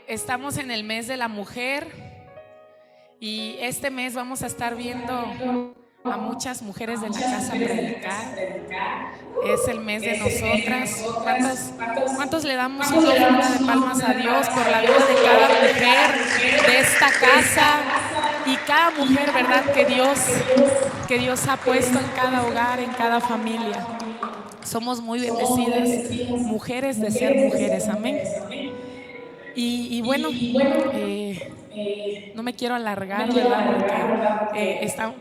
Estamos en el mes de la mujer y este mes vamos a estar viendo a muchas mujeres de la casa predicar. Es el mes de nosotras. ¿Cuántos le damos una ofrenda de palmas a Dios por la vida de cada mujer de esta casa y cada mujer, verdad, que Dios ha puesto en cada hogar, en cada familia? Somos muy bendecidas, mujeres de ser mujeres, amén. Y bueno, no me quiero alargar, ¿verdad? Porque como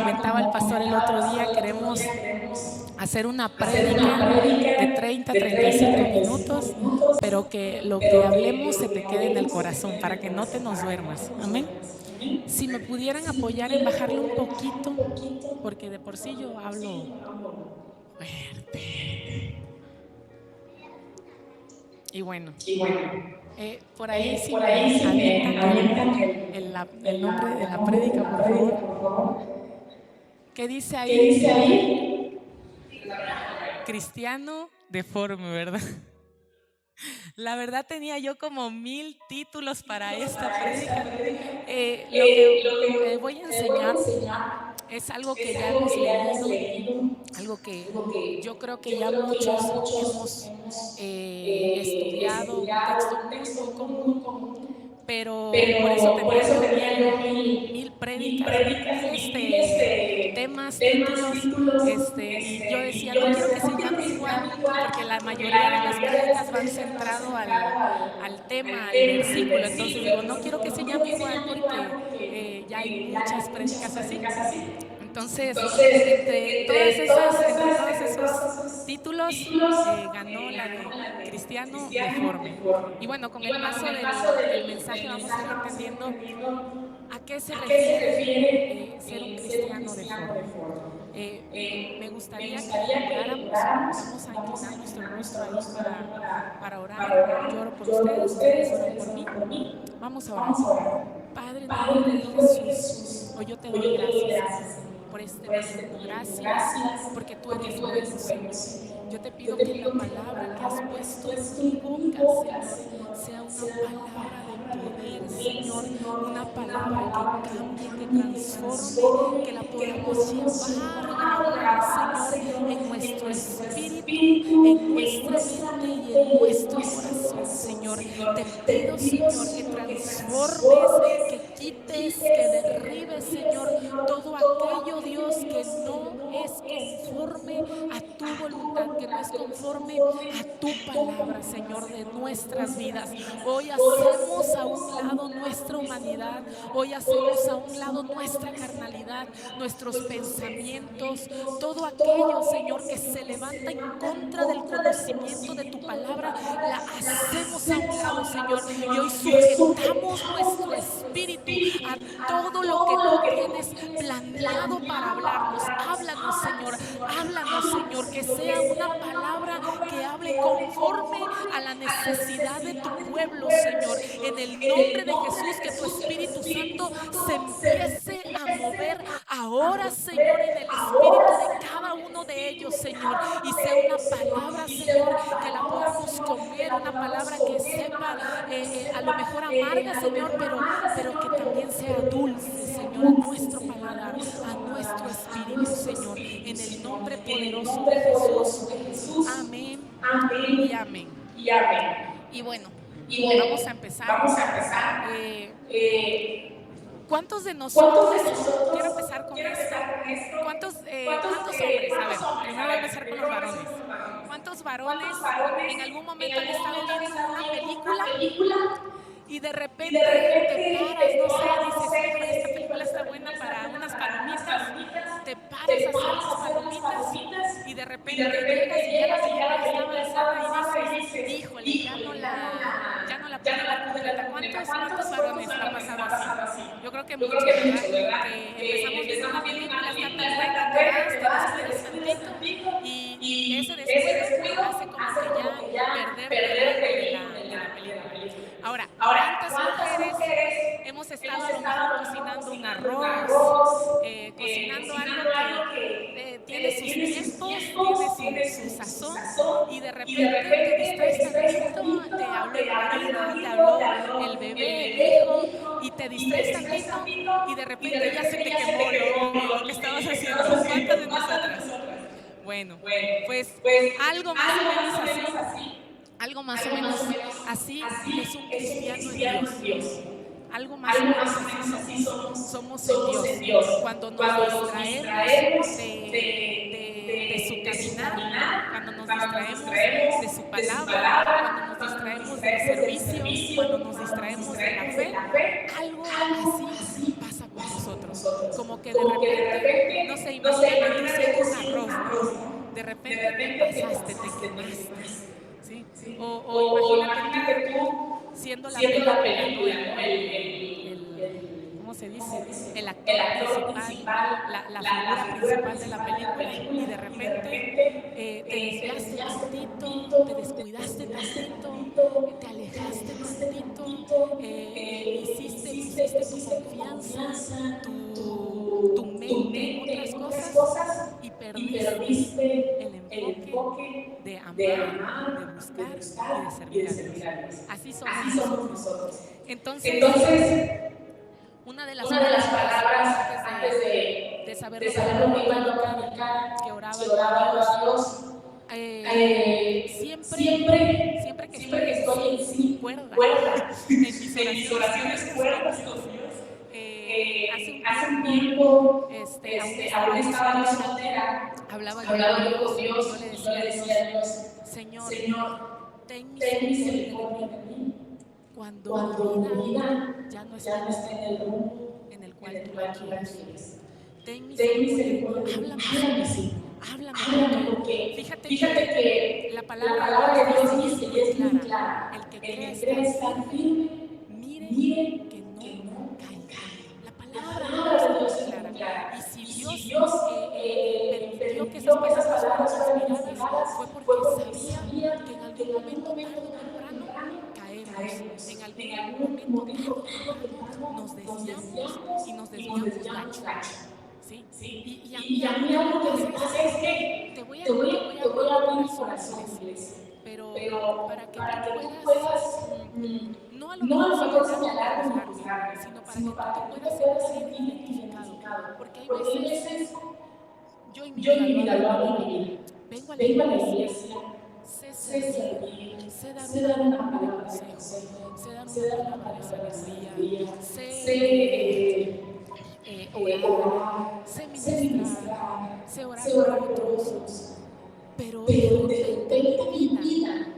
comentaba el pastor el otro día, queremos hacer una prédica de 35 minutos, pero que lo que hablemos se te quede en el corazón para que no te nos duermas, amén. Si me pudieran apoyar en bajarle un poquito, porque de por sí yo hablo fuerte. Y bueno, por ahí si me avientan el nombre de la prédica, por favor. ¿Qué dice ahí? Cristiano deforme, ¿verdad? La verdad tenía yo como 1000 títulos para esta prédica. Lo que voy a enseñar es algo que ya hemos leído, algo que yo creo que ya muchos hemos estudiado, un texto muy común, pero por eso tenía yo mil prédicas, temas, títulos, y yo decía, no quiero que se llame igual, porque la mayoría de las prédicas van centrado al tema, al versículo. Entonces digo, no quiero que se llame igual porque ya hay muchas prédicas así. Entonces, entre todos esos títulos, ganó la de Cristiano Deforme. Y bueno, con el paso del mensaje vamos a ir entendiendo a qué se refiere ser un cristiano deforme. Me gustaría que oráramos. Vamos a inclinar nuestro rostro ahí para orar. Yo oro por ustedes, ustedes oran por mí. Vamos a orar. Padre, en el nombre de Jesús, hoy yo te doy gracias por este tiempo. Gracias porque tú eres bueno, Señor. Yo te pido que la palabra que has puesto en mi boca, Señor, sea una palabra de poder, Señor, una palabra que cambie, que transforme, que la podamos llevar grabada, Señor, en nuestro espíritu, en nuestra mente y en nuestro corazón, Señor. Te pido, Señor, que transformes, que quites, que derribes, Señor, todo aquello, Dios, que no es conforme a tu voluntad, que no es conforme a tu palabra, Señor, de nuestras vidas. Hoy hacemos a un lado nuestra humanidad, hoy hacemos a un lado nuestra carnalidad, nuestros pensamientos, todo aquello, Señor, que se levanta en contra del conocimiento de tu palabra, la hacemos a un lado, Señor, y hoy sujetamos nuestro espíritu a todo lo que tú tienes planeado para hablarnos. Háblanos, Señor, que sea una palabra que hable conforme a la necesidad de tu pueblo, Señor. En el nombre de Jesús, que tu Espíritu Santo se empiece a mover ahora, Señor, en el espíritu de cada uno de ellos, Señor, y sea una palabra, Señor, que la podamos comer, una palabra que sepa a lo mejor amarga, Señor, pero que también sea dulce, Señor, a nuestro paladar, a nuestro espíritu, Señor, en el nombre poderoso de Jesús. Amén y amén. Y bueno, vamos a empezar. ¿Cuántos de nosotros, quiero empezar con esto, cuántos hombres, a ver, primero voy a empezar con los varones. ¿Cuántos varones en algún momento han estado viendo una película y de repente te paras, no sé, dices, híjole, esta película está buena para unas palomitas, te paras a hacer las palomitas y de repente llegas y ya la película está avanzada y dices, híjole, ya no la puedo ver completa? ¿Cuántos varones ha pasado así? Yo creo que muchos, ¿verdad? Que empezamos viendo una película, está tan buena, te descuidas tantito y ese descuido hace como que ya perderte de la película. Ahora, ¿cuántas mujeres hemos estado a lo mejor cocinando un arroz, cocinando algo que tiene sus tiempos, tiene su sazón, y de repente te distraes tantito, te habló el marido, te habló te distraes tantito y de repente ya se te quemó lo que estabas haciendo. ¿Cuántas de nosotras? Bueno, pues algo más o menos así es un cristiano en Dios. Algo más o menos así somos en Dios. Cuando nos distraemos de su caminar, cuando nos distraemos de su palabra, cuando nos distraemos del servicio, cuando nos distraemos de la fe, algo así pasa con nosotros. Como que de repente, no sé, imagínate tú siendo un arroz, ¿no? De repente te pasaste, te quemaste, ¿sí? O imagínate tú siendo la película, ¿no? ¿Cómo se dice? El actor principal, la figura principal de la película, y de repente te desviaste tantito, te descuidaste tantito, te alejaste tantito, pusiste tu confianza, tu mente en otras cosas y perdiste el enfoque de amar, de buscar y de servir a Dios. Así somos nosotros. Entonces, una de las palabras antes de saber lo que iba a predicar, que oraba a Dios, siempre que estoy en sí, cuerda, en mis oraciones cuerdas con Dios, hace un tiempo, aún estaba soltera, hablaba yo con Dios, yo le decía a Dios, Señor, ten misericordia de mí, cuando mi vida ya no está en el rumbo en el cual tú la quieres. Ten misericordia de mí, háblame, porque fíjate que la palabra de Dios dice, y es muy clara, el que crea estar firme, mire que no caiga. La palabra de Dios es muy clara. Y si Dios permitió que esas palabras fueran inspiradas, fue porque sabía que en algún momento, tarde o temprano, caemos. En algún momento, tarde o temprano, nos desviamos y nos desviamos gacho. ¿Sí? Y a mí algo que me pasa es que te voy a abrir mi corazón, iglesia. Pero para que tú puedas, no a lo mejor señalarme, sino para que tú te puedas sentir identificado. Porque hay veces, yo en mi vida lo hago en mi vida. Vengo a la iglesia, sé servir, sé dar una palabra de consejo, sé dar una palabra de sabiduría, sé orar, sé ministrar, sé orar por otros, pero de repente mi vida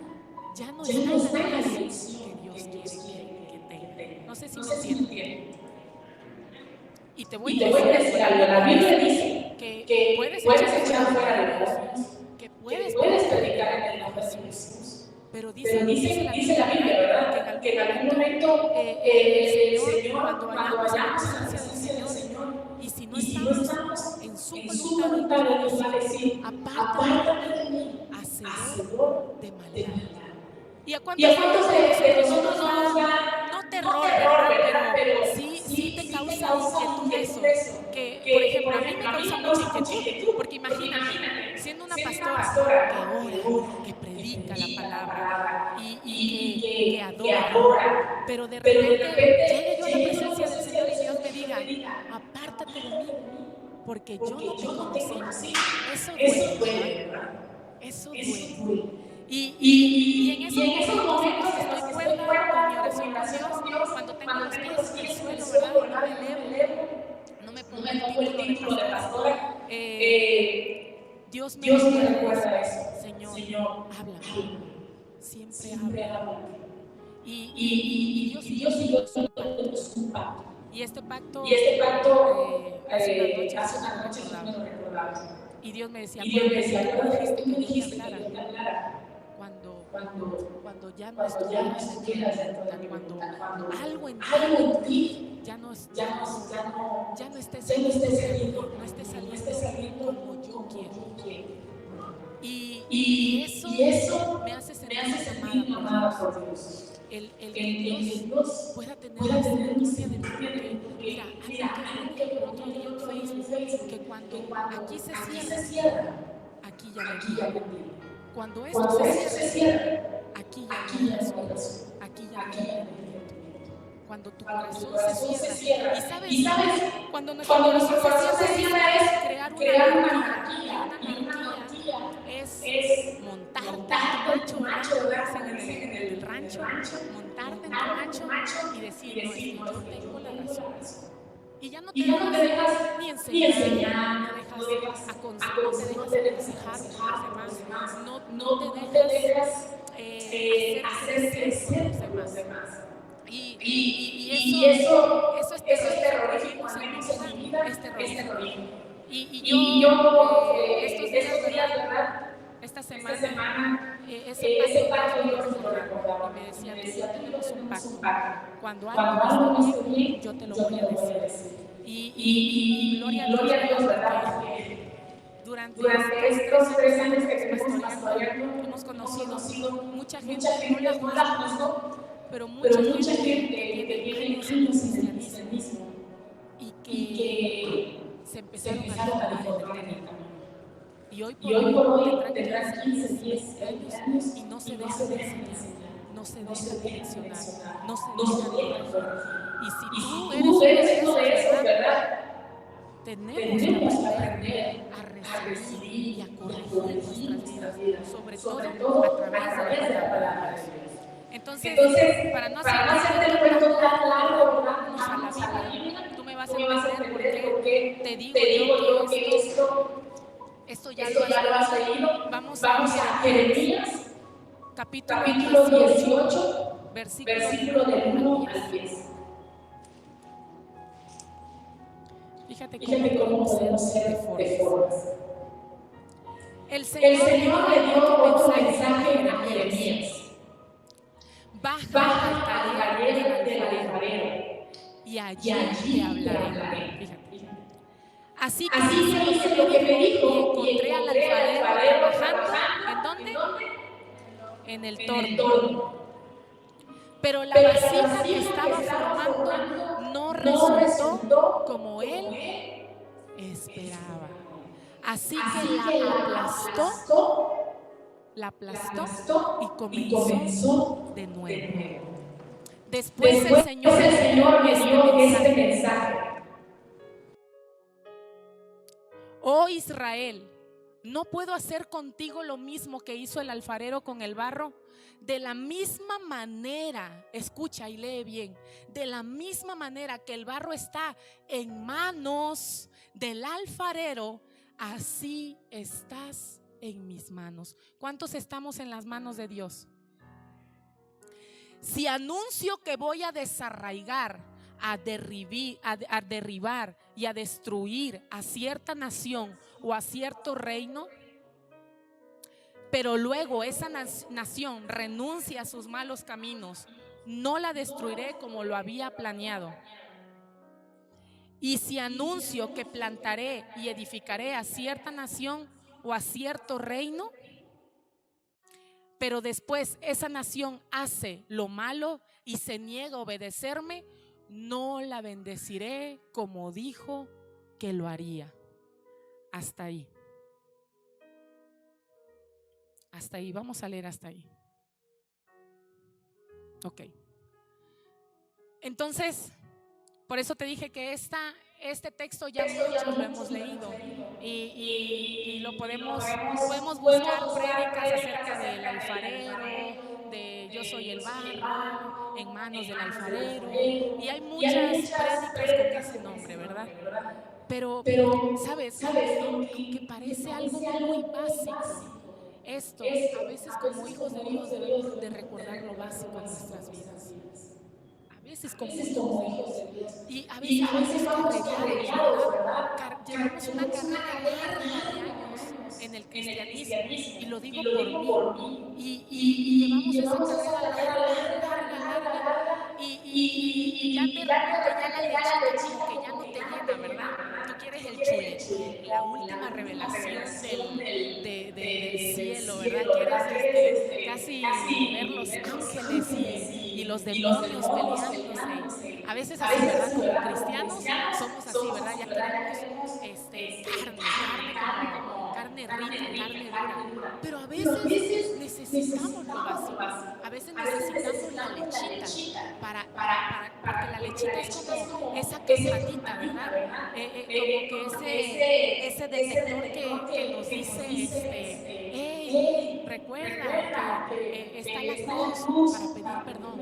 ya no está en la dirección que Dios quiere que tenga. No sé si me entienden. Y te voy a decir algo, la Biblia dice que puedes echar fuera demonios, que puedes predicar en el nombre de Jesús. Pero dice la Biblia, ¿verdad? Que en algún momento el Señor, cuando vayamos a la presencia del Señor, y si no estamos en su voluntad, Él nos va a decir, apártate de mí, hacedor de maldad. ¿Y a cuántos de nosotros no nos da, no terror, ¿verdad? Pero sí te causa inquietud eso? Que, por ejemplo, a mí me causa mucha inquietud, porque imagínate, siendo una pastora que ora, que predica la palabra y que adora, pero de repente llegue yo a la presencia del Señor y Dios me diga, apártate de mí, porque yo no te conocí. Eso duele, ¿verdad? Eso duele. Y en esos momentos estoy cuerda con mi oración con Dios, cuando tengo los pies en el suelo, ¿verdad? No me elevo, no me pongo el título de pastora. Dios me recuerda eso. Señor, háblame. Siempre háblame. Y Dios y yo tenemos un pacto. Y este pacto hace una noche me lo recordaba. Y Dios me decía, tú me dijiste que yo te hablara. Cuando ya no estuvieras cuando algo en ti ya no esté saliendo como yo quiero. Y eso me hace sentir amada por Dios. El que Dios pueda tener misericordia de mí, porque mira, algo que el otro día en Facebook, que cuando aquí se cierra, aquí ya no. Cuando esto se cierra, aquí ya no. Aquí ya no. cuando tu corazón se cierra. Y sabes, cuando nuestro corazón se cierra es crear una anarquía. Y una anarquía es montarte en tu macho, ¿verdad? Como dicen en el rancho, montarte en tu macho y decir, no, es que yo tengo la razón. Y ya no te dejas ni enseñar, no te dejas aconsejar por los demás, no te dejas hacer crecer por los demás. Eso es terrorífico, vivimos en mi vida, es terrorífico. Y yo estos días, ¿verdad? Esta semana, ese pacto Dios me lo recordaba y me decía, tú y yo tenemos un pacto. Cuando algo no esté bien, yo te lo voy a decir. Y gloria a Dios, ¿verdad? Porque durante estos 3 años que tenemos pastoreando, hemos conocido mucha gente, no la juzgo, pero mucha gente que tiene años en el cristianismo y que se empezaron a desviar en el camino. Y hoy por hoy tendrán 15, 10, 20 años y no se dejan de enseñar, no se dejan direccionar, no se dejan corregir. Y si tú eres uno de esos, ¿verdad? Tenemos que aprender a recibir y a corregir nuestras vidas, sobre todo a través de la palabra de Dios. Entonces, para no hacerte el cuento tan largo, vámonos a la Biblia. Tú me vas a entender por qué te digo yo que esto ya lo has leído. Vamos a Jeremías, capítulo 18, versículo del 1 al 10. Fíjate cómo podemos ser deformes. El Señor le dio otro mensaje a Jeremías. Baja al taller del alfarero y allí te hablaré. Fíjate. Así que hice lo que me dijo y encontré al alfarero trabajando. ¿En dónde? En el torno. Pero la vasija que estaba formando no resultó como él esperaba. Así que la aplastó y comenzó de nuevo. Después el Señor me dio este mensaje. Oh Israel, ¿no puedo hacer contigo lo mismo que hizo el alfarero con el barro? De la misma manera, escucha y lee bien, de la misma manera que el barro está en manos del alfarero, así estás en mis manos. ¿Cuántos estamos en las manos de Dios? Si anuncio que voy a desarraigar, a derribar y a destruir a cierta nación o a cierto reino, pero luego esa nación renuncia a sus malos caminos, no la destruiré como lo había planeado. Y si anuncio que plantaré y edificaré a cierta nación o a cierto reino, pero después esa nación hace lo malo y se niega a obedecerme, no la bendeciré como dijo que lo haría. Hasta ahí. Hasta ahí, vamos a leer hasta ahí. Ok. Entonces, por eso te dije que este texto ya muchos lo hemos leído y lo podemos buscar prédicas acerca del alfarero, de yo soy el barro, en manos del alfarero, y hay muchas prédicas con ese nombre, ¿verdad? Pero, ¿sabes? Aunque parece algo muy básico, esto, a veces como hijos de Dios debemos de recordar lo básico en nuestras vidas. A veces como hijos de Dios. Y a veces vamos carrereados, ¿verdad? Llevamos una carrera larga de años en el cristianismo, y lo digo por mí. Y llevamos esa carrera larga. Y ya de repente ya la lechita como que ya no te llena, ¿verdad? Tú quieres el chuletón, la última revelación del cielo, ¿verdad? Quieres casi ver los ángeles y los demonios peleándose. A veces así, ¿verdad? Como cristianos somos así, ¿verdad? Ya queremos carne rica, carne dura. Pero a veces necesitamos lo básico. A veces necesitamos la lechita para porque la lechita es como esa campanita, ¿verdad? Como que ese detector que nos dice, hey, recuerda que está la cruz para pedir perdón.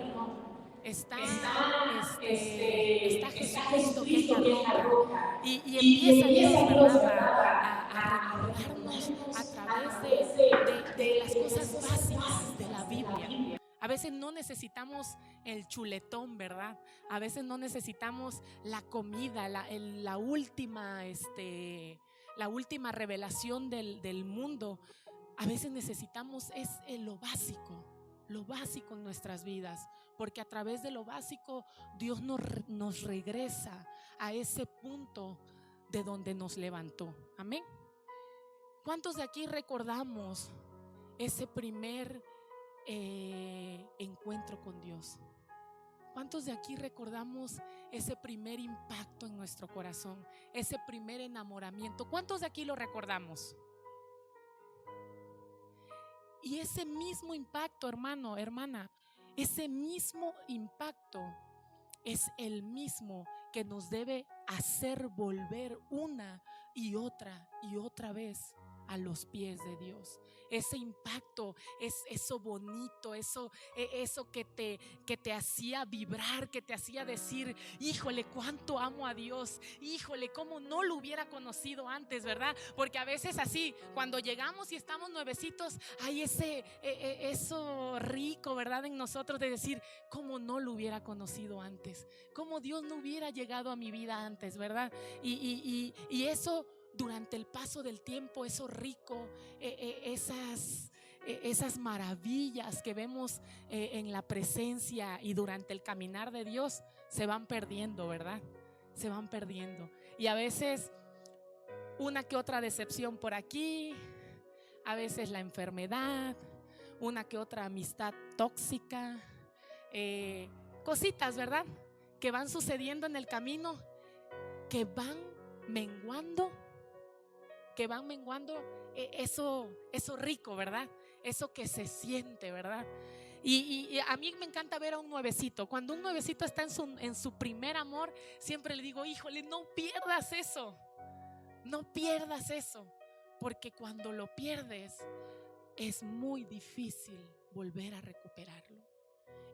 Está Jesucristo, que es la roca. Y empieza Dios, ¿verdad? A recordarnos a través de las cosas básicas de la Biblia. A veces no necesitamos el chuletón, ¿verdad? A veces no necesitamos la comida, la última revelación del mundo. A veces necesitamos lo básico en nuestras vidas, porque a través de lo básico Dios nos regresa a ese punto de donde nos levantó. Amén. ¿Cuántos de aquí recordamos ese primer encuentro con Dios? ¿Cuántos de aquí recordamos ese primer impacto en nuestro corazón, ese primer enamoramiento? ¿Cuántos de aquí lo recordamos? Y ese mismo impacto, hermano, hermana, ese mismo impacto es el mismo que nos debe hacer volver una y otra vez a los pies de Dios. Ese impacto es eso bonito, eso que te hacía vibrar, que te hacía decir, híjole, cuánto amo a Dios, híjole, cómo no lo hubiera conocido antes, ¿verdad? Porque a veces así, cuando llegamos y estamos nuevecitos, hay eso rico, ¿verdad? En nosotros de decir, cómo no lo hubiera conocido antes, cómo Dios no hubiera llegado a mi vida antes, ¿verdad? Y eso, durante el paso del tiempo, eso rico, esas maravillas que vemos en la presencia y durante el caminar de Dios, se van perdiendo, ¿verdad? Se van perdiendo. Y a veces una que otra decepción por aquí, a veces la enfermedad, una que otra amistad tóxica, cositas, ¿verdad? Que van sucediendo en el camino, que van menguando eso rico, ¿verdad? Eso que se siente, ¿verdad? Y a mí me encanta ver a un nuevecito. Cuando un nuevecito está en su primer amor, siempre le digo, híjole, no pierdas eso. No pierdas eso. Porque cuando lo pierdes, es muy difícil volver a recuperarlo.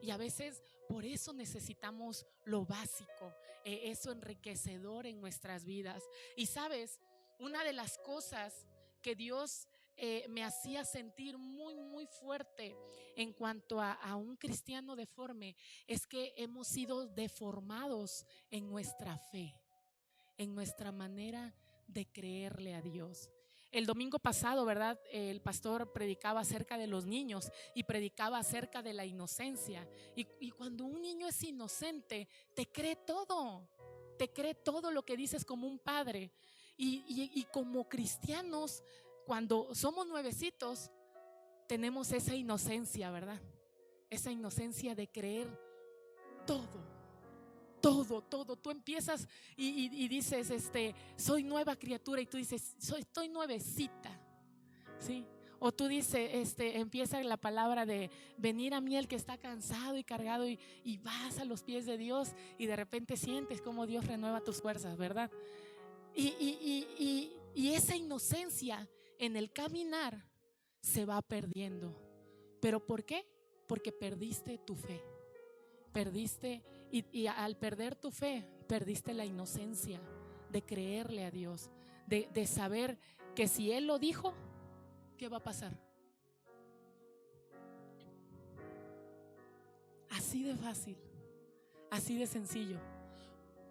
Y a veces por eso necesitamos lo básico, eso enriquecedor en nuestras vidas. Y sabes, una de las cosas que Dios me hacía sentir muy, muy fuerte en cuanto a un cristiano deforme es que hemos sido deformados en nuestra fe, en nuestra manera de creerle a Dios. El domingo pasado, ¿verdad? El pastor predicaba acerca de los niños y predicaba acerca de la inocencia. Y cuando un niño es inocente, te cree todo lo que dices como un padre. Y como cristianos, cuando somos nuevecitos, tenemos esa inocencia, ¿verdad? Esa inocencia de creer todo. Tú empiezas y dices, soy nueva criatura, y tú dices, estoy nuevecita, ¿sí? O tú dices, empieza la palabra de venir a mí el que está cansado y cargado, y vas a los pies de Dios y de repente sientes como Dios renueva tus fuerzas, ¿verdad? Y esa inocencia en el caminar se va perdiendo. ¿Pero por qué? Porque perdiste tu fe. Perdiste, y al perder tu fe, perdiste la inocencia de creerle a Dios, de saber que si Él lo dijo, ¿qué va a pasar? Así de fácil, así de sencillo.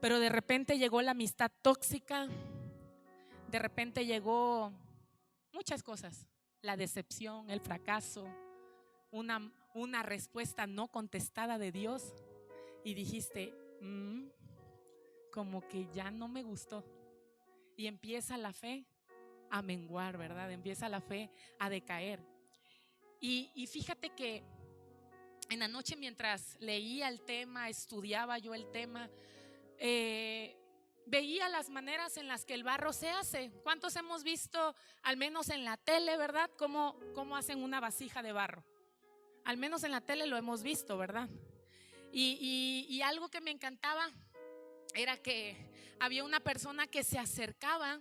Pero de repente llegó la amistad tóxica, de repente llegó muchas cosas, la decepción, el fracaso, una respuesta no contestada de Dios, y dijiste, como que ya no me gustó. Y empieza la fe a menguar, ¿verdad? Empieza la fe a decaer. Y fíjate que en la noche, mientras leía el tema, estudiaba yo el tema, veía las maneras en las que el barro se hace. ¿Cuántos hemos visto, al menos en la tele, ¿verdad? Cómo hacen una vasija de barro. Al menos en la tele lo hemos visto, ¿verdad? Y algo que me encantaba era que había una persona que se acercaba.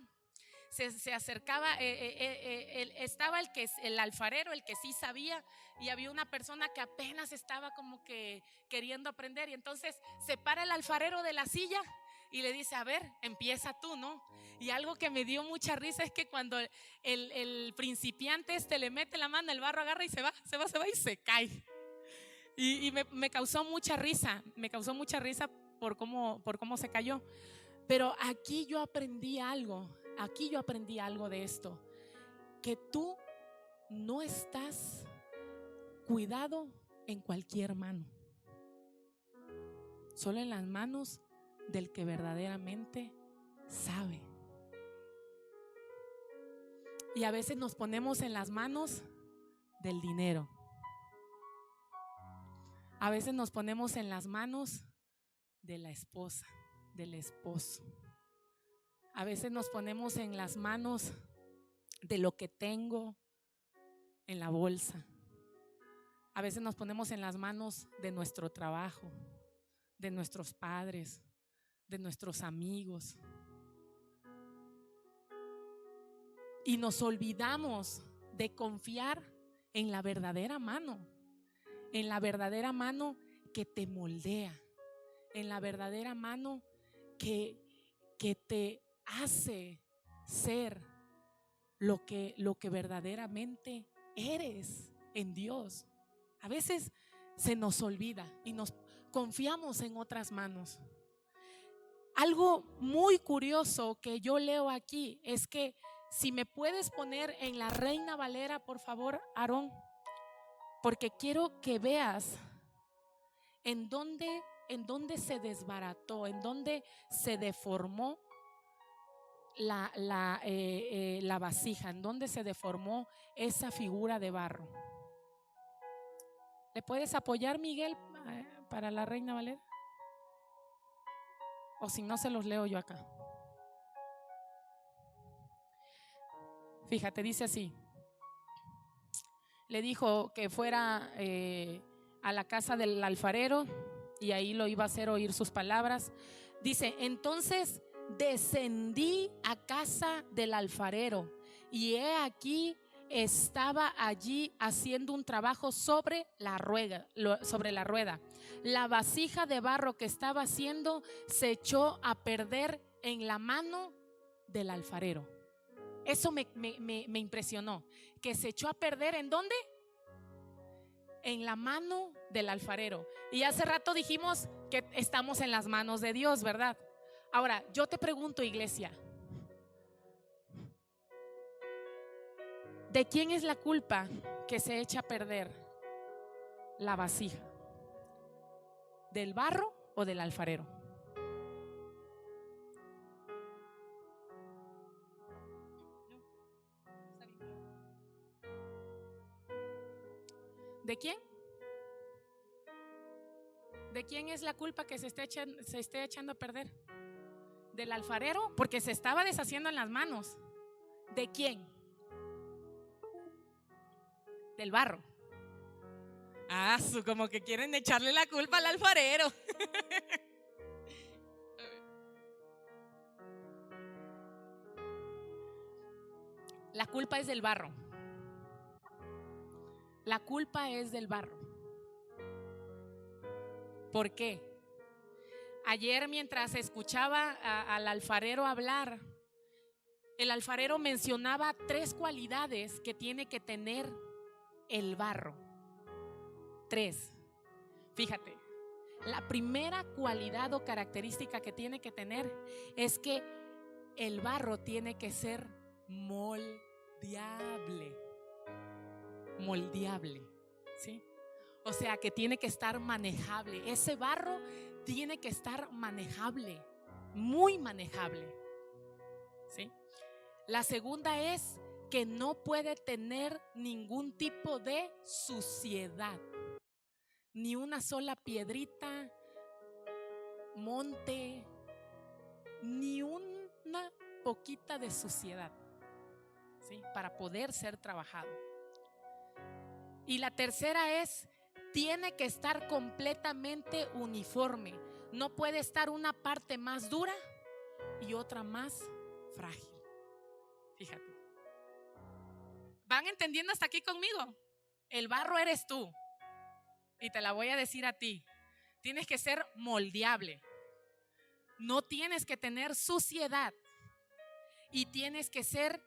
Se acercaba, estaba el alfarero, el que sí sabía, y había una persona que apenas estaba como que queriendo aprender, y entonces se para el alfarero de la silla y le dice: a ver, empieza tú, ¿no? Y algo que me dio mucha risa es que cuando el principiante le mete la mano, el barro agarra y se va y se cae. Y me causó mucha risa, por cómo se cayó. Pero aquí yo aprendí algo de esto, que tú no estás cuidado en cualquier mano, solo en las manos del que verdaderamente sabe. Y a veces nos ponemos en las manos del dinero, a veces nos ponemos en las manos de la esposa, del esposo, a veces nos ponemos en las manos de lo que tengo en la bolsa, a veces nos ponemos en las manos de nuestro trabajo, de nuestros padres, de nuestros amigos, y nos olvidamos de confiar en la verdadera mano, que te moldea, en la verdadera mano que te hace ser lo que verdaderamente eres en Dios. A veces se nos olvida y nos confiamos en otras manos. Algo muy curioso que yo leo aquí es que, si me puedes poner en la Reina Valera, por favor, Aarón, porque quiero que veas en dónde se desbarató, en dónde se deformó la vasija, en dónde se deformó esa figura de barro. ¿Le puedes apoyar, Miguel, para la Reina Valera? O si no, se los leo yo acá. Fíjate, dice así: le dijo que fuera a la casa del alfarero, y ahí lo iba a hacer oír sus palabras. Dice: entonces descendí a casa del alfarero, y he aquí estaba allí haciendo un trabajo sobre la rueda. La vasija de barro que estaba haciendo se echó a perder en la mano del alfarero. Eso me impresionó, que se echó a perder. ¿En dónde? En la mano del alfarero. Y hace rato dijimos que estamos en las manos de Dios, ¿verdad? Ahora, yo te pregunto, iglesia, ¿de quién es la culpa que se echa a perder la vasija? ¿Del barro o del alfarero? ¿De quién? ¿De quién es la culpa que se esté echando a perder? ¿Del alfarero? Porque se estaba deshaciendo en las manos. ¿De quién? Del barro. Como que quieren echarle la culpa al alfarero. La culpa es del barro. La culpa es del barro. ¿Por qué? Ayer, mientras escuchaba al alfarero hablar, el alfarero mencionaba 3 cualidades que tiene que tener el barro. 3. Fíjate, la primera cualidad o característica que tiene que tener es que el barro tiene que ser moldeable. Moldeable, ¿sí? O sea, que tiene que estar manejable. Ese barro tiene que estar manejable, muy manejable, ¿sí? La segunda es que no puede tener ningún tipo de suciedad, ni una sola piedrita, monte, ni una poquita de suciedad, ¿sí? Para poder ser trabajado. Y la tercera es tiene que estar completamente uniforme. No puede estar una parte más dura y otra más frágil. Fíjate. ¿Van entendiendo hasta aquí conmigo? El barro eres tú. Y te la voy a decir a ti. Tienes que ser moldeable. No tienes que tener suciedad. Y tienes que ser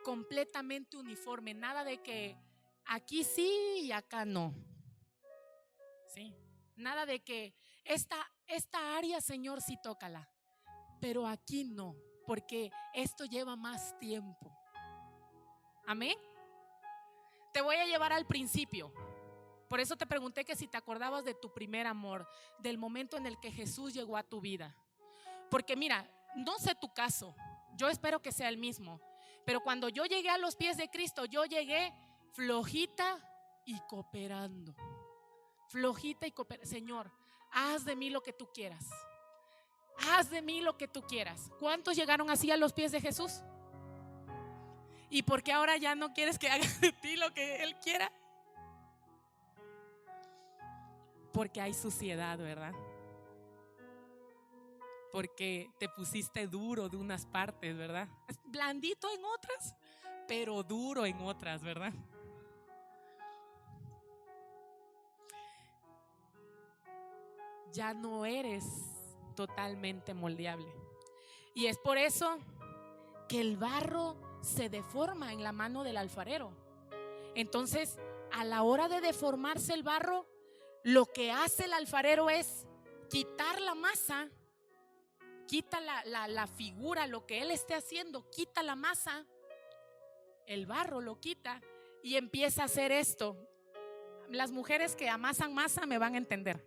completamente uniforme. Nada de que aquí sí y acá no. ¿Sí? Nada de que esta área, Señor, sí tócala, pero aquí no, porque esto lleva más tiempo. Amén. Te voy a llevar al principio. Por eso te pregunté que si te acordabas de tu primer amor, del momento en el que Jesús llegó a tu vida. Porque mira, no sé tu caso, yo espero que sea el mismo, pero cuando yo llegué a los pies de Cristo, yo llegué flojita y cooperando. Flojita y cooperando. Señor, haz de mí lo que tú quieras. Haz de mí lo que tú quieras. ¿Cuántos llegaron así a los pies de Jesús? ¿Y por qué ahora ya no quieres que haga de ti lo que Él quiera? Porque hay suciedad, ¿verdad? Porque te pusiste duro de unas partes, ¿verdad? Blandito en otras, pero duro en otras, ¿verdad? Ya no eres totalmente moldeable. Y es por eso que el barro se deforma en la mano del alfarero. Entonces, a la hora de deformarse el barro, lo que hace el alfarero es quitar la masa, quita la figura, lo que él esté haciendo, quita la masa, el barro lo quita y empieza a hacer esto. Las mujeres que amasan masa me van a entender.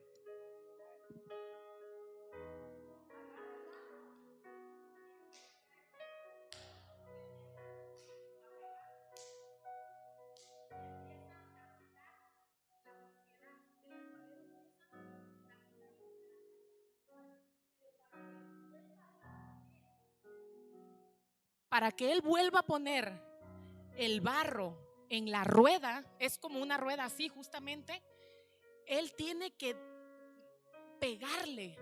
Para que él vuelva a poner el barro en la rueda, es como una rueda así justamente, él tiene que pegarle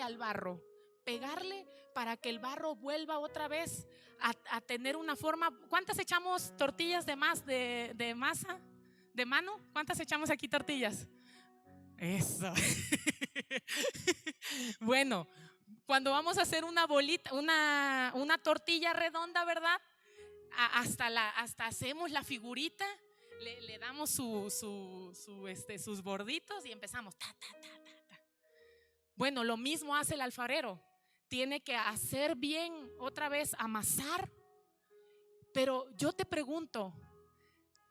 al barro, pegarle para que el barro vuelva otra vez a tener una forma. ¿Cuántas echamos tortillas de masa, de mano? ¿Cuántas echamos aquí tortillas? Eso. Bueno, cuando vamos a hacer una bolita, una tortilla redonda, ¿verdad? Hasta hacemos la figurita, le damos sus borditos y empezamos ta, ta, ta, ta, ta. Bueno, lo mismo hace el alfarero. Tiene que hacer bien otra vez, amasar. Pero yo te pregunto,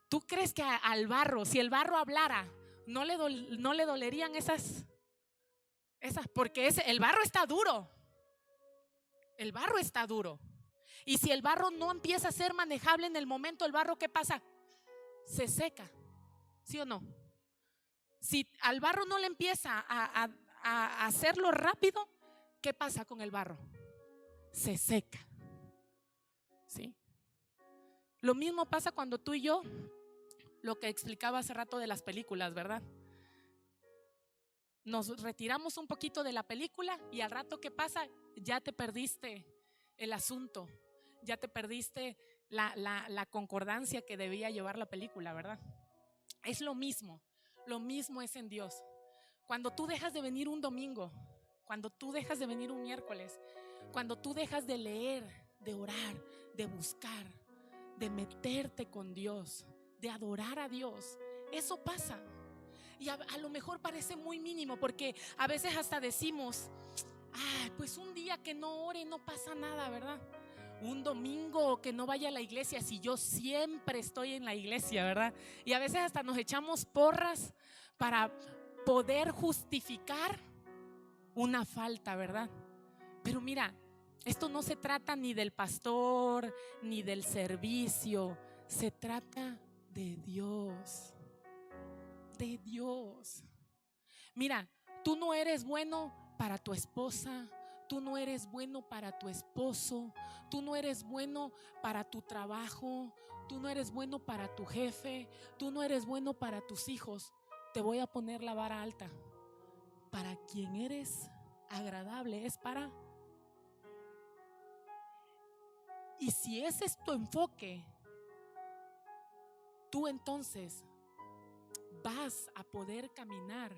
¿tú crees que al barro, si el barro hablara, no le dolerían esas? Porque el barro está duro. El barro está duro. Y si el barro no empieza a ser manejable en el momento, el barro, ¿qué pasa? Se seca, ¿sí o no? Si al barro no le empieza a hacerlo rápido, ¿qué pasa con el barro? Se seca, ¿sí? Lo mismo pasa cuando tú y yo, lo que explicaba hace rato de las películas, ¿verdad? Nos retiramos un poquito de la película y al rato, ¿qué pasa? Ya te perdiste el asunto, ya te perdiste la concordancia que debía llevar la película, ¿verdad? Es lo mismo es en Dios. Cuando tú dejas de venir un domingo, cuando tú dejas de venir un miércoles, cuando tú dejas de leer, de orar, de buscar, de meterte con Dios, de adorar a Dios, eso pasa. Y a lo mejor parece muy mínimo, porque a veces hasta decimos, pues un día que no ore no pasa nada, ¿verdad? Un domingo que no vaya a la iglesia, si yo siempre estoy en la iglesia, ¿verdad? Y a veces hasta nos echamos porras para poder justificar una falta, ¿verdad? Pero mira, esto no se trata ni del pastor ni del servicio, se trata de Dios. De Dios. Mira, tú no eres bueno para tu esposa, tú no eres bueno para tu esposo, tú no eres bueno para tu trabajo, tú no eres bueno para tu jefe, tú no eres bueno para tus hijos. te voy a poner la vara alta. Para quien eres agradable es para. Y si ese es tu enfoque, tú entonces vas a poder caminar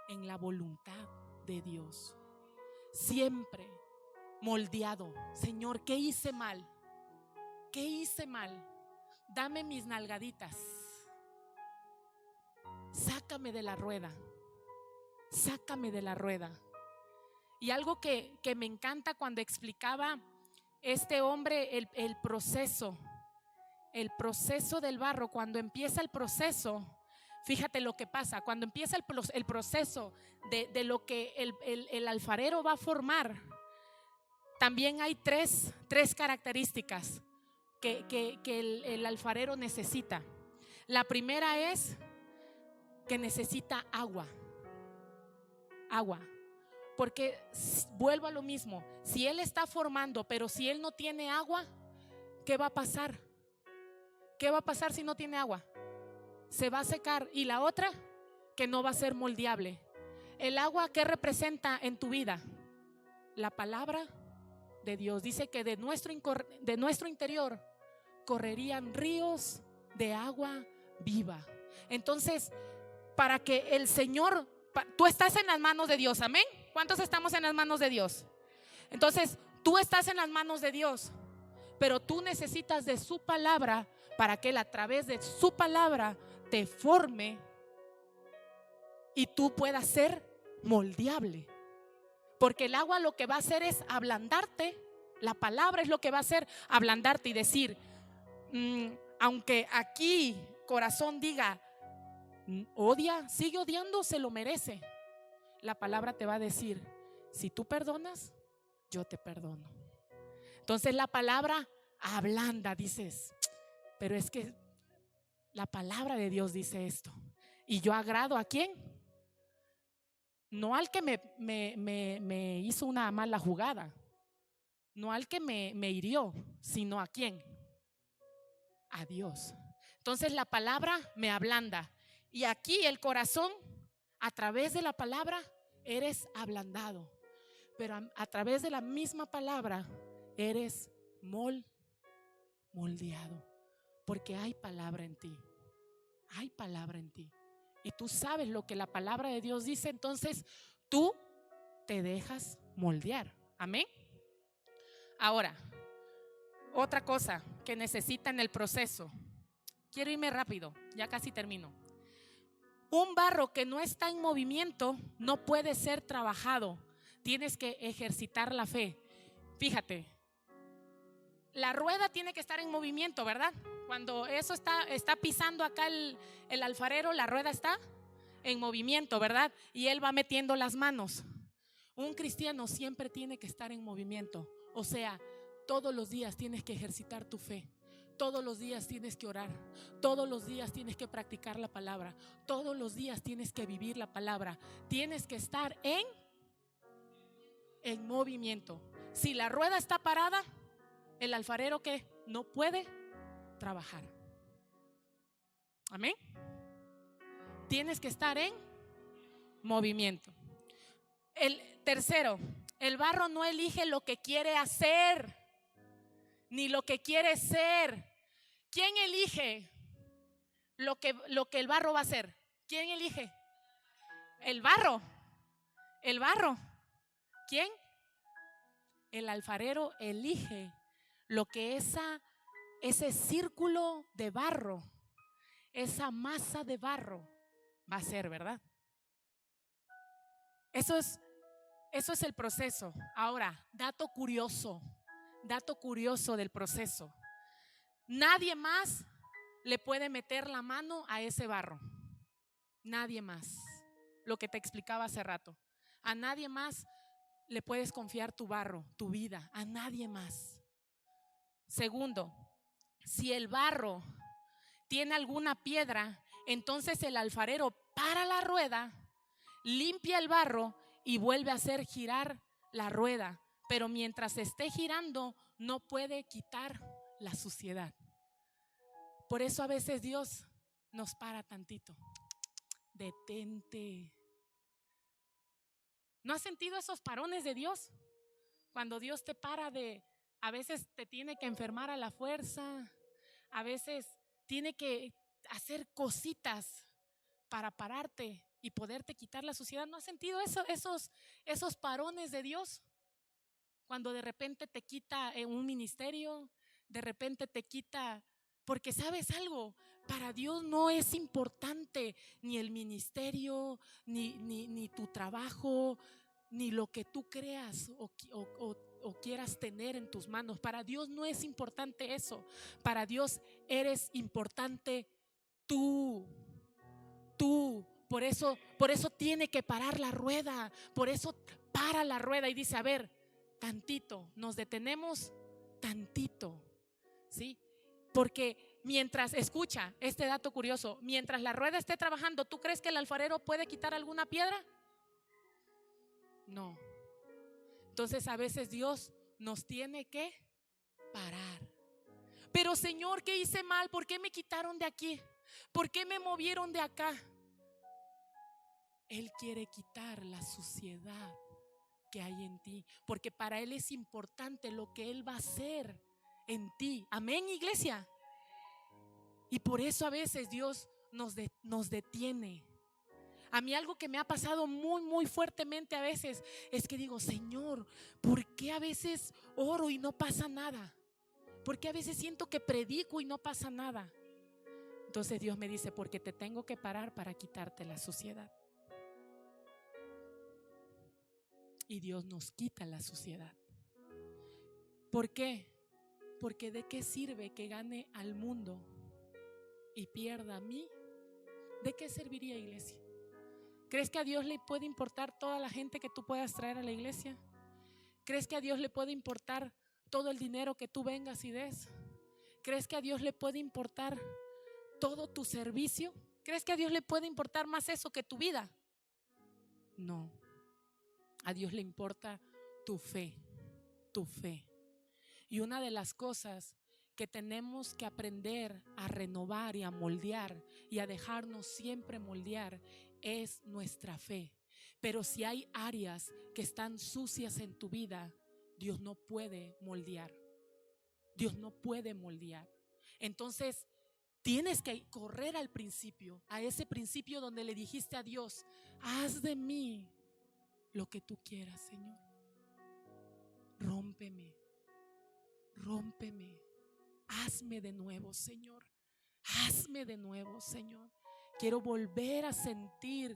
en la voluntad de Dios. Siempre moldeado. Señor, ¿qué hice mal? ¿Qué hice mal? Dame mis nalgaditas. Sácame de la rueda. Sácame de la rueda. Y algo que me encanta cuando explicaba este hombre el proceso del barro, cuando empieza el proceso, fíjate lo que pasa, cuando empieza el proceso de lo que el alfarero va a formar, también hay tres características que el alfarero necesita. La primera es que necesita agua, porque vuelvo a lo mismo, si él está formando, pero si él no tiene agua, ¿qué va a pasar? ¿Qué va a pasar si no tiene agua? Se va a secar. Y la otra, que no va a ser moldeable. El agua, ¿qué representa en tu vida? La palabra de Dios. Dice que de nuestro interior correrían ríos de agua viva. Entonces, para que el Señor, tú estás en las manos de Dios, amén. ¿Cuántos estamos en las manos de Dios? Entonces, tú estás en las manos de Dios, pero tú necesitas de su palabra para que Él a través de su palabra te forme y tú puedas ser moldeable. Porque el agua lo que va a hacer es ablandarte. La palabra es lo que va a hacer ablandarte y decir, aunque aquí corazón diga, odia, sigue odiando, se lo merece. La palabra te va a decir, si tú perdonas, yo te perdono. Entonces la palabra ablanda, dices, pero es que la palabra de Dios dice esto. ¿Y yo agrado a quién? No al que me hizo una mala jugada, no al que me hirió, sino a quién? A Dios. Entonces la palabra me ablanda. Y aquí el corazón, a través de la palabra, eres ablandado. Pero a través de la misma palabra, eres moldeado. Porque hay palabra en ti. Hay palabra en ti. Y tú sabes lo que la palabra de Dios dice. Entonces tú te dejas moldear. Amén. Ahora, otra cosa que necesita en el proceso. Quiero irme rápido, ya casi termino. Un barro que no está en movimiento no puede ser trabajado. Tienes que ejercitar la fe. Fíjate, la rueda tiene que estar en movimiento, ¿verdad? Cuando eso está pisando acá el alfarero, la rueda está en movimiento, ¿verdad? Y él va metiendo las manos. Un cristiano siempre tiene que estar en movimiento. O sea, todos los días tienes que ejercitar tu fe. Todos los días tienes que orar. Todos los días tienes que practicar la palabra. Todos los días tienes que vivir la palabra. Tienes que estar en movimiento. Si la rueda está parada, el alfarero que no puede trabajar. Amén. Tienes que estar en movimiento. El tercero, el barro no elige lo que quiere hacer, ni lo que quiere ser. ¿Quién elige lo que el barro va a hacer? ¿Quién elige? El barro. El barro. ¿Quién? El alfarero elige lo que ese círculo de barro, esa masa de barro va a ser, ¿verdad? Eso es el proceso. Ahora, dato curioso del proceso. Nadie más le puede meter la mano a ese barro. Nadie más. Lo que te explicaba hace rato. A nadie más le puedes confiar tu barro, tu vida. A nadie más. Segundo, si el barro tiene alguna piedra, entonces el alfarero para la rueda, limpia el barro y vuelve a hacer girar la rueda. Pero mientras esté girando, no puede quitar la suciedad. Por eso a veces Dios nos para tantito. detente. ¿No has sentido esos parones de Dios? Cuando Dios te para a veces te tiene que enfermar a la fuerza, a veces tiene que hacer cositas para pararte y poderte quitar la suciedad. ¿No has sentido esos parones de Dios? Cuando de repente te quita un ministerio, de repente te quita, porque sabes algo, para Dios no es importante ni el ministerio, ni tu trabajo, ni lo que tú creas o quieras tener en tus manos. Para Dios no es importante eso. Para Dios eres importante tú. Por eso tiene que parar la rueda. Por eso para la rueda y dice: a ver, tantito, nos detenemos tantito, ¿sí? Porque mientras, escucha este dato curioso, mientras la rueda esté trabajando, ¿tú crees que el alfarero puede quitar alguna piedra? No. Entonces a veces Dios nos tiene que parar. Pero Señor, ¿qué hice mal? ¿Por qué me quitaron de aquí? ¿Por qué me movieron de acá? Él quiere quitar la suciedad que hay en ti, porque para Él es importante lo que Él va a hacer en ti. Amén, iglesia. Y por eso a veces Dios nos detiene. A mí algo que me ha pasado muy, muy fuertemente a veces es que digo: Señor, ¿por qué a veces oro y no pasa nada? ¿Por qué a veces siento que predico y no pasa nada? Entonces Dios me dice: porque te tengo que parar para quitarte la suciedad. Y Dios nos quita la suciedad. ¿Por qué? Porque ¿de qué sirve que gane al mundo y pierda a mí? ¿De qué serviría, iglesia? ¿Crees que a Dios le puede importar toda la gente que tú puedas traer a la iglesia? ¿Crees que a Dios le puede importar todo el dinero que tú vengas y des? ¿Crees que a Dios le puede importar todo tu servicio? ¿Crees que a Dios le puede importar más eso que tu vida? No. A Dios le importa tu fe, tu fe. Y una de las cosas que tenemos que aprender a renovar y a moldear y a dejarnos siempre moldear es nuestra fe. Pero si hay áreas que están sucias en tu vida, Dios no puede moldear. Dios no puede moldear. Entonces tienes que correr al principio, a ese principio donde le dijiste a Dios: haz de mí lo que tú quieras, Señor. Rómpeme. Rómpeme, hazme de nuevo, Señor. Hazme de nuevo, Señor. Quiero volver a sentir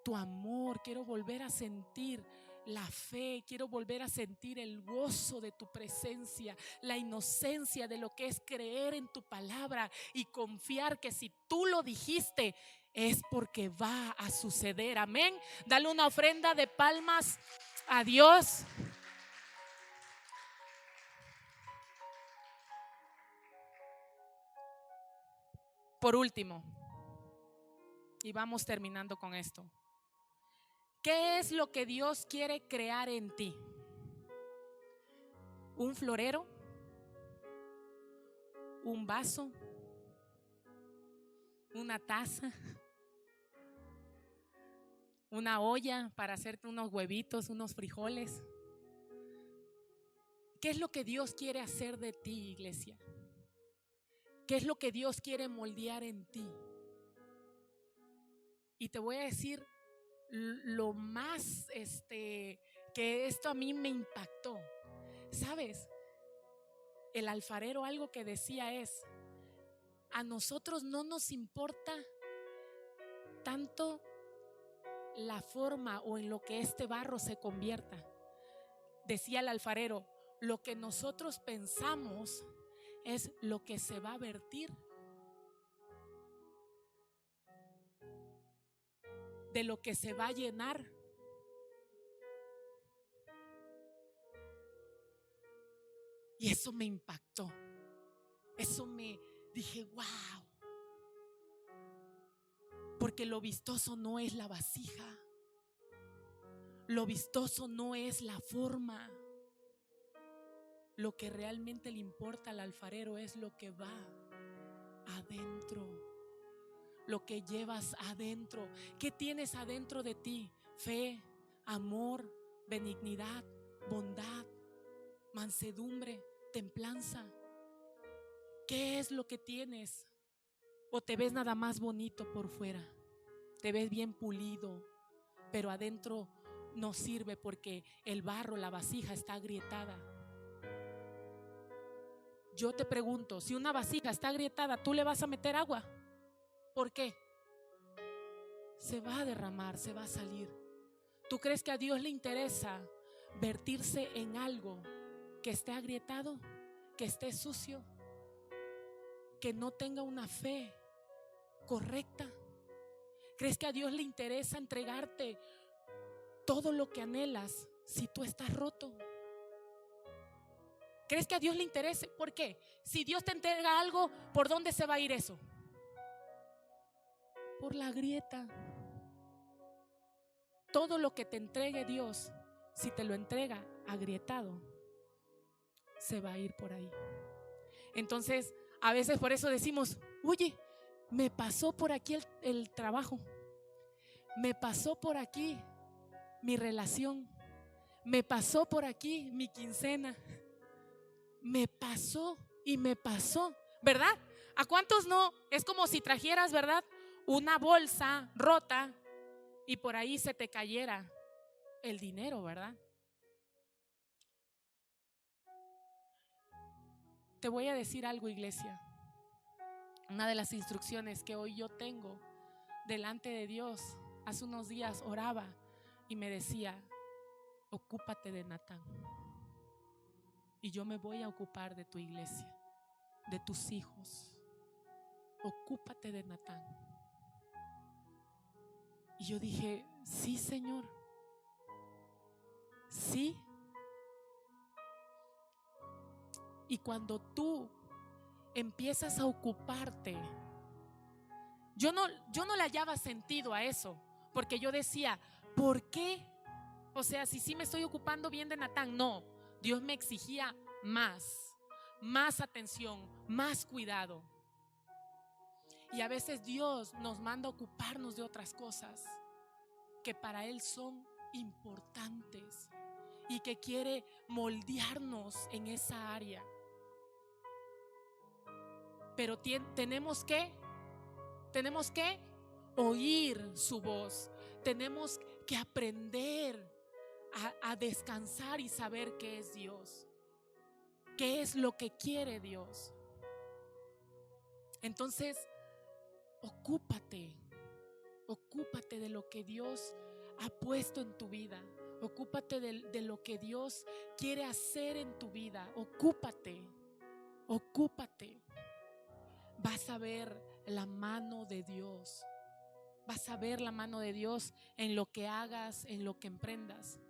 tu amor, quiero volver a sentir la fe, quiero volver a sentir el gozo de tu presencia, la inocencia de lo que es creer en tu palabra y confiar que si tú lo dijiste es porque va a suceder. Amén. Dale una ofrenda de palmas a Dios. Por último, y vamos terminando con esto, ¿qué es lo que Dios quiere crear en ti? ¿Un florero? ¿Un vaso? ¿Una taza? ¿Una olla para hacerte unos huevitos, unos frijoles? ¿Qué es lo que Dios quiere hacer de ti, iglesia? ¿Qué es lo que Dios quiere moldear en ti? Y te voy a decir lo más que esto a mí me impactó. ¿Sabes? El alfarero algo que decía es: a nosotros no nos importa tanto la forma o en lo que este barro se convierta. Decía el alfarero: lo que nosotros pensamos es lo que se va a vertir. De lo que se va a llenar. Y eso me impactó. Eso me dije: wow. Porque lo vistoso no es la vasija. Lo vistoso no es la forma. Lo que realmente le importa al alfarero es lo que va adentro. lo que llevas adentro. ¿Qué tienes adentro de ti? Fe, amor, benignidad, bondad, mansedumbre, templanza. ¿Qué es lo que tienes? ¿O te ves nada más bonito por fuera? Te ves bien pulido, pero adentro no sirve porque el barro, la vasija está agrietada. Yo te pregunto, si una vasija está agrietada, ¿tú le vas a meter agua? ¿Por qué? Se va a derramar, se va a salir. ¿Tú crees que a Dios le interesa vertirse en algo que esté agrietado, que esté sucio, que no tenga una fe correcta? ¿Crees que a Dios le interesa entregarte todo lo que anhelas si tú estás roto? ¿Crees que a Dios le interese? ¿Por qué? Si Dios te entrega algo, ¿por dónde se va a ir eso? Por la grieta. Todo lo que te entregue Dios, si te lo entrega agrietado, se va a ir por ahí. Entonces, a veces por eso decimos: oye, me pasó por aquí el trabajo, me pasó por aquí mi relación, me pasó por aquí mi quincena, me pasó y me pasó, ¿verdad? ¿A cuántos no? Es como si trajeras, ¿verdad?, una bolsa rota y por ahí se te cayera el dinero, ¿verdad? Te voy a decir algo, iglesia. Una de las instrucciones que hoy yo tengo delante de Dios, hace unos días oraba y me decía: ocúpate de Natán. Y yo me voy a ocupar de tu iglesia, de tus hijos. Ocúpate de Natán. Y yo dije: sí, Señor, sí. Y cuando tú empiezas a ocuparte, yo no le hallaba sentido a eso, porque yo decía: ¿por qué? O sea, si sí me estoy ocupando bien de Natán. No, Dios me exigía más atención, más cuidado. Y a veces Dios nos manda a ocuparnos de otras cosas que para Él son importantes y que quiere moldearnos en esa área. Pero tenemos que oír su voz. Tenemos que aprender a descansar y saber qué es Dios, qué es lo que quiere Dios. Entonces, ocúpate de lo que Dios ha puesto en tu vida. Ocúpate de lo que Dios quiere hacer en tu vida. Ocúpate. Vas a ver la mano de Dios. Vas a ver la mano de Dios en lo que hagas, en lo que emprendas.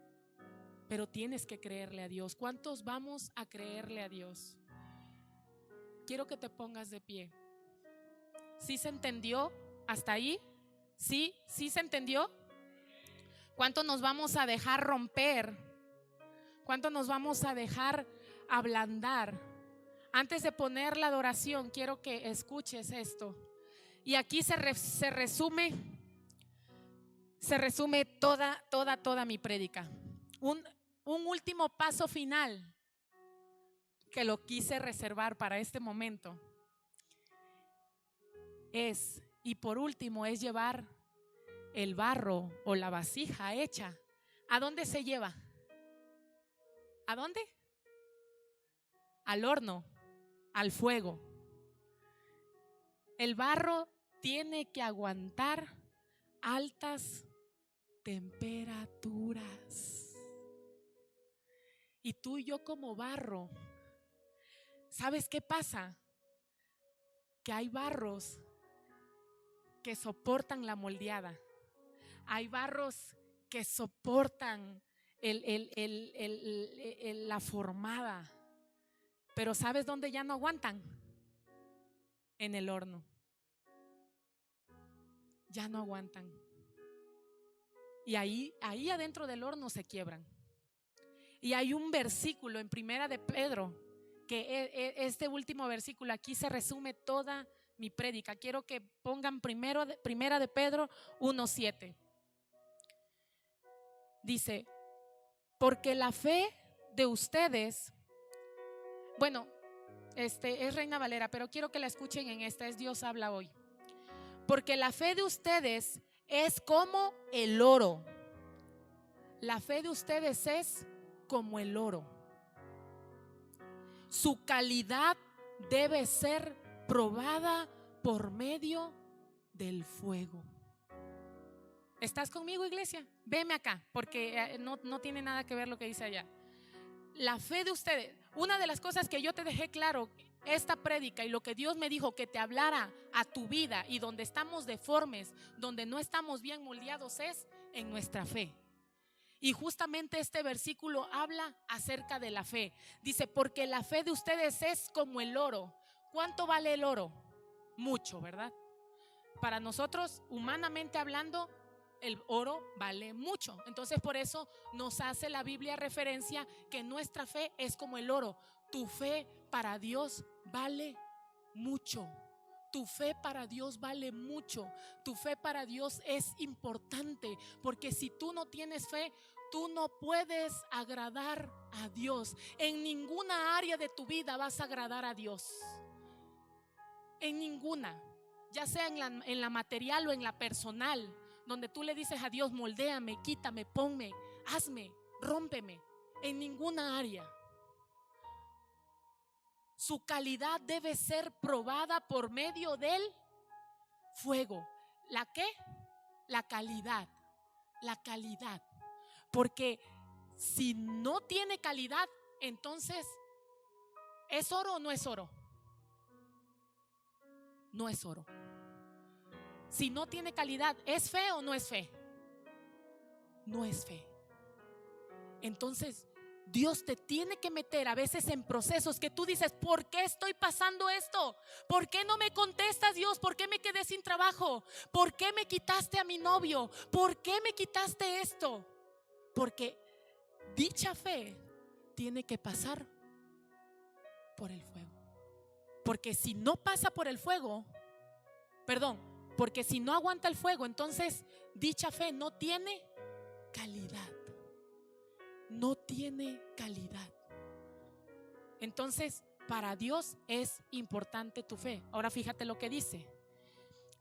Pero tienes que creerle a Dios. ¿Cuántos vamos a creerle a Dios? Quiero que te pongas de pie. ¿Sí se entendió hasta ahí? ¿Sí se entendió? ¿Cuánto nos vamos a dejar romper? ¿Cuánto nos vamos a dejar ablandar? Antes de poner la adoración, quiero que escuches esto. Y aquí se resume toda mi prédica. Un último paso final que lo quise reservar para este momento es, y por último, es llevar el barro o la vasija hecha. ¿A dónde se lleva? ¿A dónde? Al horno, al fuego. El barro tiene que aguantar altas temperaturas. Y tú y yo como barro, ¿sabes qué pasa? Que hay barros que soportan la moldeada. Hay barros que soportan la formada. Pero ¿sabes dónde ya no aguantan? En el horno. Ya no aguantan. Y ahí adentro del horno se quiebran. Y hay un versículo en Primera de Pedro, que este último versículo, aquí se resume toda mi prédica. Quiero que pongan Primera de Pedro 1:7. Dice, porque la fe de ustedes, bueno, es Reina Valera, pero quiero que la escuchen en esta, es Dios habla hoy. Porque la fe de ustedes es como el oro. La fe de ustedes es como el oro. Su calidad debe ser probada por medio del fuego. ¿Estás conmigo, iglesia? Veme acá, porque no tiene nada que ver lo que dice allá. La fe de ustedes, una de las cosas que yo te dejé claro, esta prédica y lo que Dios me dijo que te hablara a tu vida, y donde estamos deformes, donde no estamos bien moldeados, es en nuestra fe. Y justamente este versículo habla acerca de la fe. Dice, porque la fe de ustedes es como el oro. ¿Cuánto vale el oro? Mucho, ¿verdad? Para nosotros, humanamente hablando, el oro vale mucho. Entonces por eso nos hace la Biblia referencia que nuestra fe es como el oro. Tu fe para Dios vale mucho. Tu fe para Dios vale mucho. Tu fe para Dios es importante, porque si tú no tienes fe, tú no puedes agradar a Dios. En ninguna área de tu vida vas a agradar a Dios. En ninguna, ya sea en la material o en la personal, donde tú le dices a Dios, moldéame, quítame, ponme, hazme, rómpeme. En ninguna área. Su calidad debe ser probada por medio del fuego. ¿La qué? La calidad. La calidad. Porque si no tiene calidad, entonces, ¿es oro o no es oro? No es oro. Si no tiene calidad, ¿es fe o no es fe? No es fe. Entonces Dios te tiene que meter a veces en procesos que tú dices, ¿por qué estoy pasando esto? ¿Por qué no me contestas, Dios? ¿Por qué me quedé sin trabajo? ¿Por qué me quitaste a mi novio? ¿Por qué me quitaste esto? Porque dicha fe tiene que pasar por el fuego. Porque si no pasa por el fuego, porque si no aguanta el fuego, entonces dicha fe no tiene calidad. No tiene calidad. Entonces, para Dios es importante tu fe. Ahora fíjate lo que dice.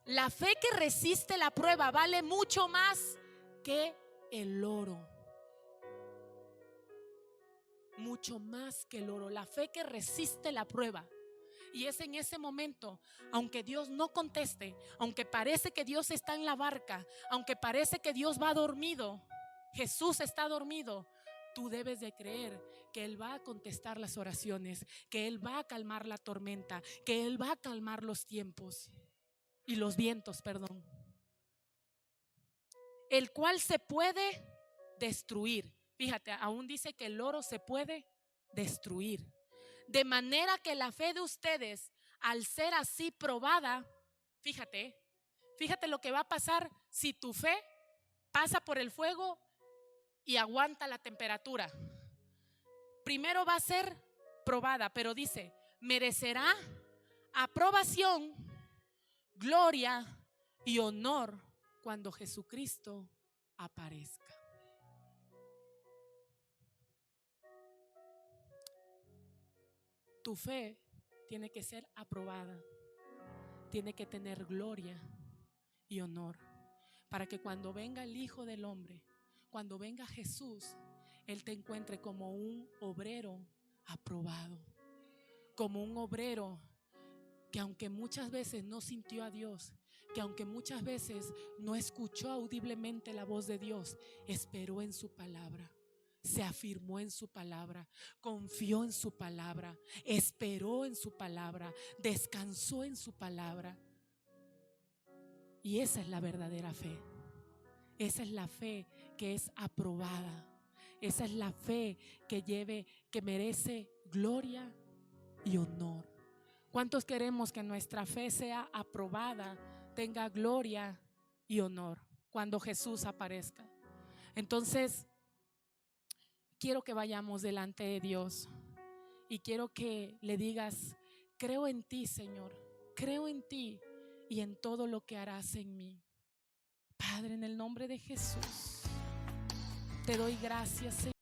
La fe que resiste la prueba vale mucho más que el oro. Mucho más que el oro. La fe que resiste la prueba. Y es en ese momento, aunque Dios no conteste, aunque parece que Dios está en la barca, aunque parece que Dios va dormido, Jesús está dormido, tú debes de creer que Él va a contestar las oraciones, que Él va a calmar la tormenta, que Él va a calmar los tiempos y los vientos, el cual se puede destruir. Fíjate, aún dice que el oro se puede destruir. De manera que la fe de ustedes, al ser así probada, fíjate lo que va a pasar si tu fe pasa por el fuego y aguanta la temperatura. Primero va a ser probada, pero dice, merecerá aprobación, gloria y honor cuando Jesucristo aparezca. Tu fe tiene que ser aprobada, tiene que tener gloria y honor, para que cuando venga el Hijo del Hombre, cuando venga Jesús, Él te encuentre como un obrero aprobado, como un obrero que aunque muchas veces no sintió a Dios, que aunque muchas veces no escuchó audiblemente la voz de Dios, esperó en su palabra, se afirmó en su palabra, confió en su palabra, esperó en su palabra, descansó en su palabra. Y esa es la verdadera fe. Esa es la fe que es aprobada. Esa es la fe que merece gloria y honor. ¿Cuántos queremos que nuestra fe sea aprobada, tenga gloria y honor cuando Jesús aparezca? Entonces, quiero que vayamos delante de Dios y quiero que le digas, creo en ti, Señor, Creo en ti y en todo lo que harás en mí. Padre, en el nombre de Jesús, te doy gracias, Señor.